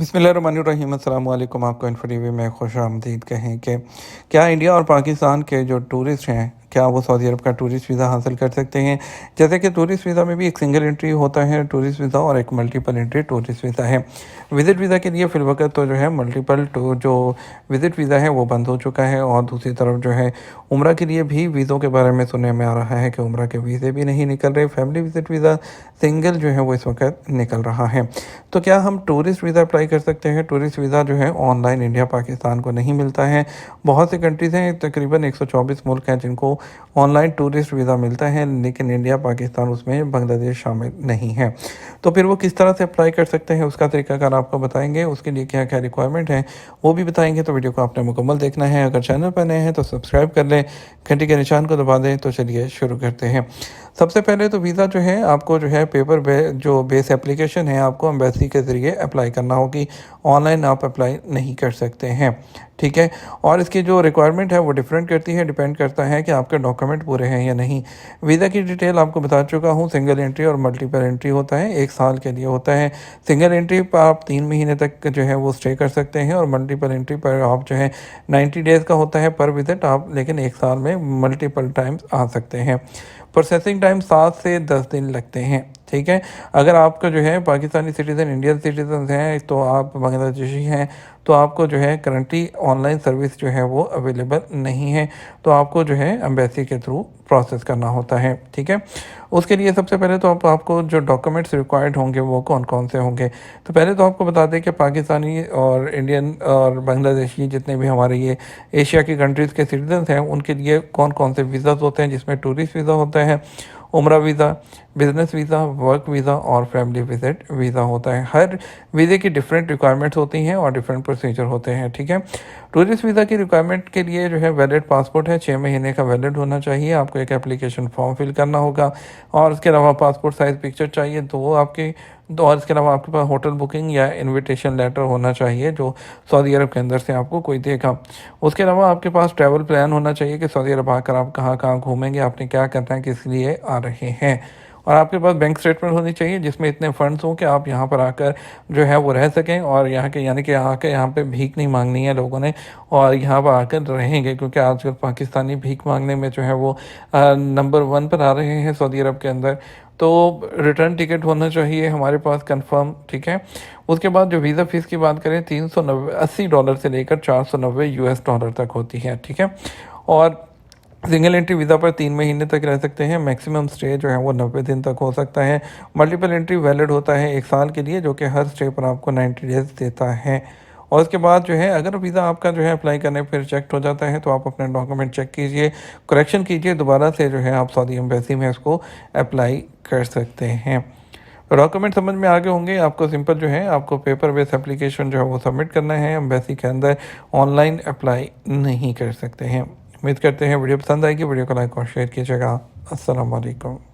बिस्मिल्लाहिर्रहमानिर्रहीम अस्सलाम वालेकुम। आपको इन्फो टीवी में खुशामदीद कहें कि क्या इंडिया और पाकिस्तान के जो टूरिस्ट हैं, क्या वो सऊदी अरब का टूरिस्ट वीज़ा हासिल कर सकते हैं? जैसे कि टूरिस्ट वीज़ा में भी एक सिंगल एंट्री होता है टूरिस्ट वीज़ा और एक मल्टीपल एंट्री टूरिस्ट वीज़ा है। विज़िट वीज़ा के लिए फ़िलवक़्त तो जो है मल्टीपल टू जो विज़िट वीज़ा है वो बंद हो चुका है, और दूसरी तरफ जो है उम्रा के लिए भी वीज़ों के बारे में सुनने में आ रहा है कि उम्रा के वीज़े भी नहीं निकल रहे। फैमिली विज़िट वीज़ा सिंगल जो है वो इस वक्त निकल रहा है। तो क्या हम टूरिस्ट वीज़ा अप्लाई कर सकते हैं? टूरिस्ट वीज़ा जो है ऑनलाइन इंडिया पाकिस्तान को नहीं मिलता है। बहुत से कंट्रीज़ हैं, तकरीबन 124 मुल्क हैं जिनको ऑनलाइन टूरिस्ट वीज़ा मिलता है, लेकिन इंडिया पाकिस्तान उसमें बांग्लादेश शामिल नहीं है। तो फिर वो किस तरह से अप्लाई कर सकते हैं, उसका तरीकाकार आपको बताएंगे। उसके लिए क्या क्या रिक्वायरमेंट है वो भी बताएंगे। तो वीडियो को आपने मुकम्मल देखना है। अगर चैनल पर नए हैं तो सब्सक्राइब कर लें, घंटी के निशान को दबा दें। तो चलिए शुरू करते हैं। सबसे पहले तो वीज़ा जो है आपको जो है जो बेस एप्लीकेशन है आपको एम्बेसी के ज़रिए अप्लाई करना होगी। ऑनलाइन आप अप्लाई नहीं कर सकते हैं, ठीक है। और इसकी जो रिक्वायरमेंट है वो डिफरेंट करती है, डिपेंड करता है कि आपके डॉक्यूमेंट पूरे हैं या नहीं। वीज़ा की डिटेल आपको बता चुका हूँ। सिंगल एंट्री और मल्टीपल एंट्री होता है, 1 साल के लिए होता है। सिंगल एंट्री पर आप 3 महीने तक जो है वो स्टे कर सकते हैं, और मल्टीपल एंट्री पर आप जो है 90 डेज़ का होता है पर विज़िट आप, लेकिन 1 साल में मल्टीपल टाइम्स आ सकते हैं। प्रोसेसिंग टाइम 7 से 10 दिन लगते हैं, ठीक है। अगर आपका जो है पाकिस्तानी सिटीज़न, इंडियन सिटीज़न हैं, तो आप बांग्लादेशी हैं, तो आपको जो है करंटली ऑनलाइन सर्विस जो है वो अवेलेबल नहीं है, तो आपको जो है एम्बेसी के थ्रू प्रोसेस करना होता है, ठीक है। उसके लिए सबसे पहले तो आपको जो डॉक्यूमेंट्स रिक्वायर्ड होंगे वो कौन कौन से होंगे। तो पहले तो आपको बता दें कि पाकिस्तानी और इंडियन और बांग्लादेशी जितने भी हमारे ये एशिया की कंट्रीज़ के सिटीजन हैं, उनके लिए कौन कौन से वीज़ाज़ होते हैं, जिसमें टूरिस्ट वीज़ा होता है, उम्रा visa, business visa, work visa और फैमिली विज़िट वीज़ा होता है। हर वीज़े की डिफरेंट रिक्वायरमेंट्स होती हैं और डिफरेंट प्रोसीजर होते हैं, ठीक है। टूरिस्ट वीज़ा की रिक्वायरमेंट के लिए जो है वैलिड पासपोर्ट है, 6 महीने का वैलिड होना चाहिए। आपको एक एप्लीकेशन फॉर्म फिल करना होगा, और उसके अलावा पासपोर्ट साइज़ पिक्चर चाहिए तो वो आपके और इसके अलावा आपके पास होटल बुकिंग या इनविटेशन लेटर होना चाहिए जो सऊदी अरब के अंदर से आपको कोई देगा। उसके अलावा आपके पास ट्रैवल प्लान होना चाहिए कि सऊदी अरब आकर आप कहाँ कहाँ घूमेंगे, आपने क्या करना है, किस लिए आ रहे हैं। और आपके पास बैंक स्टेटमेंट होनी चाहिए जिसमें इतने फ़ंड्स हों कि आप यहाँ पर आकर जो है वो रह सकें, और यहाँ के यानी कि आकर यहाँ पे भीख नहीं मांगनी है लोगों ने, और यहाँ पर आकर रहेंगे, क्योंकि आजकल पाकिस्तानी भीख मांगने में जो है वो नंबर 1 पर आ रहे हैं सऊदी अरब के अंदर। तो रिटर्न टिकट होना चाहिए हमारे पास कंफर्म, ठीक है। उसके बाद जो वीज़ा फ़ीस की बात करें, $380 से लेकर $490 तक होती है, ठीक है। और सिंगल एंट्री वीज़ा पर 3 महीने तक रह सकते हैं। मैक्सिमम स्टे जो है वो 90 दिन तक हो सकता है। मल्टीपल एंट्री वैलिड होता है 1 साल के लिए, जो कि हर स्टे पर आपको 90 डेज़ देता है। और उसके बाद जो है अगर वीज़ा आपका जो है अप्लाई करने पर रिजेक्ट हो जाता है, तो आप अपने डॉक्यूमेंट चेक कीजिए, करेक्शन कीजिए, दोबारा से जो है आप सऊदी एम्बेसी में इसको अप्लाई कर सकते हैं। डॉक्यूमेंट समझ में आ गए होंगे आपको। सिंपल जो है आपको पेपर बेस एप्लीकेशन जो है वो सबमिट करना है एम्बेसी के अंदर, ऑनलाइन अप्लाई नहीं कर सकते हैं। उम्मीद करते हैं वीडियो पसंद आएगी। वीडियो को लाइक और शेयर कीजिएगा। अस्सलाम वालेकुम।